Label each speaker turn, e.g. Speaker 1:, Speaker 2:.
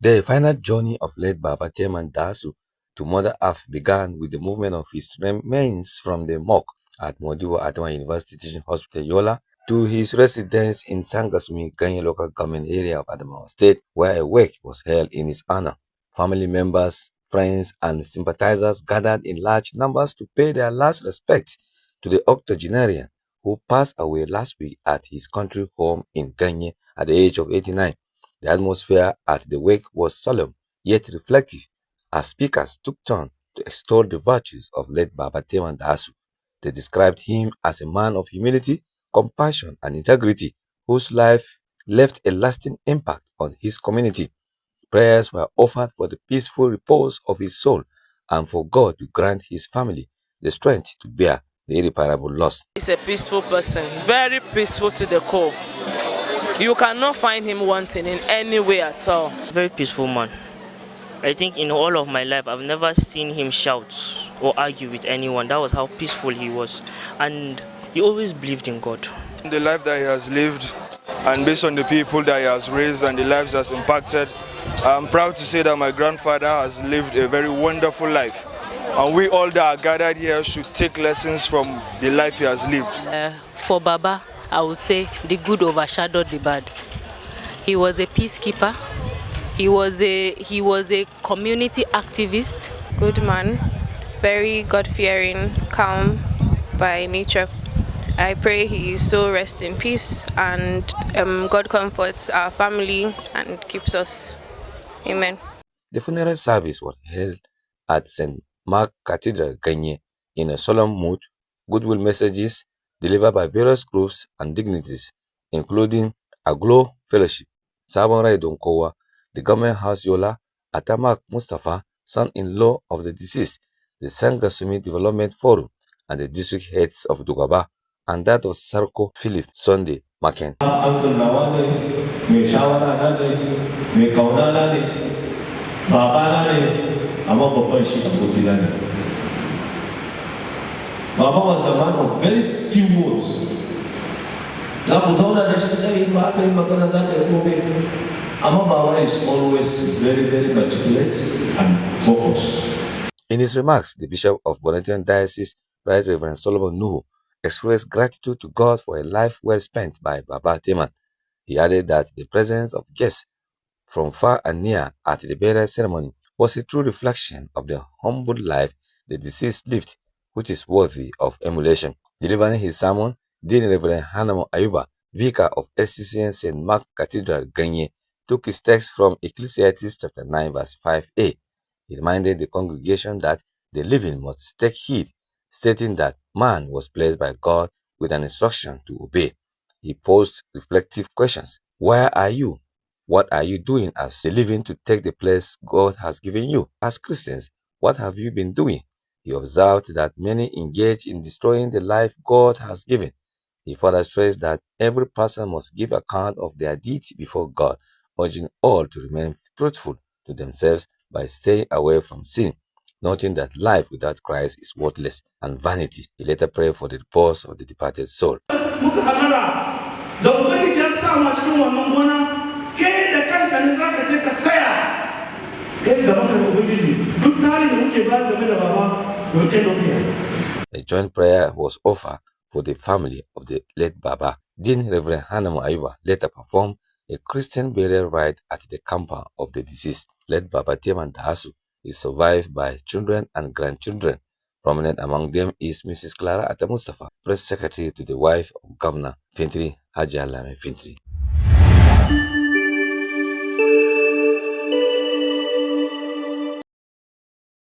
Speaker 1: The final journey of late Baba Theman Dasu to Mother Earth began with the movement of his remains from the morgue at Modibo Adama University Teaching Hospital Yola to his residence in Sangasumi, Ganye local government area of Adamawa State, where a wake was held in his honor. Family members, friends, and sympathizers gathered in large numbers to pay their last respects to the octogenarian who passed away last week at his country home in Ganye at the age of 89. The atmosphere at the wake was solemn yet reflective as speakers took turn to extol the virtues of late Baba Theman Dasu. They described him as a man of humility, compassion, and integrity whose life left a lasting impact on his community. Prayers were offered for the peaceful repose of his soul and for God to grant his family the strength to bear the irreparable loss.
Speaker 2: He's a peaceful person, very peaceful to the core. You cannot find him wanting in any way at all.
Speaker 3: Very peaceful man. I think in all of my life, I've never seen him shout or argue with anyone. That was how peaceful he was. And he always believed in God.
Speaker 4: The life that he has lived, and based on the people that he has raised and the lives he has impacted, I'm proud to say that my grandfather has lived a very wonderful life. And we all that are gathered here should take lessons from the life he has lived.
Speaker 5: For Baba, I would say the good overshadowed the bad. He was a peacekeeper. He was a community activist.
Speaker 6: Good man, very God-fearing, calm by nature. I pray he so rest in peace and God comforts our family and keeps us. Amen.
Speaker 1: The funeral service was held at St. Mark Cathedral, Ganye, in a solemn mood. Goodwill messages delivered by various groups and dignitaries, including Aglo Fellowship, Sabon Rai Donkowa, the Government House Yola, Atamak Mustafa, son-in-law of the deceased, the Sangasumi Development Forum, and the district heads of Dugaba, and that of Sarko Philip Sunday Maken.
Speaker 7: Baba was a man of very few words. Baba is always very, very articulate and focused.
Speaker 1: In his remarks, the Bishop of Bonatian Diocese, Right Reverend Solomon Nuhu, expressed gratitude to God for a life well spent by Baba Theman. He added that the presence of guests from far and near at the burial ceremony was a true reflection of the humble life the deceased lived, which is worthy of emulation. Delivering his sermon, Dean Reverend Hanamo Ayuba, Vicar of SCCN St. Mark Cathedral, Ganye, took his text from Ecclesiastes chapter 9 verse 5a. He reminded the congregation that the living must take heed, stating that man was placed by God with an instruction to obey. He posed reflective questions. Where are you? What are you doing as the living to take the place God has given you? As Christians, what have you been doing? He observed that many engage in destroying the life God has given. He further stressed that every person must give account of their deeds before God, urging all to remain truthful to themselves by staying away from sin, noting that life without Christ is worthless and vanity. He later prayed for the repose of the departed soul. A joint prayer was offered for the family of the late Baba. Dean Reverend Hanamo Ayuba later performed a Christian burial rite at the compound of the deceased. Late Baba Theman Dasu is survived by children and grandchildren. Prominent among them is Mrs. Clara Atta Mustafa, press secretary to the wife of Governor Fintri, Haji Alame Fintri.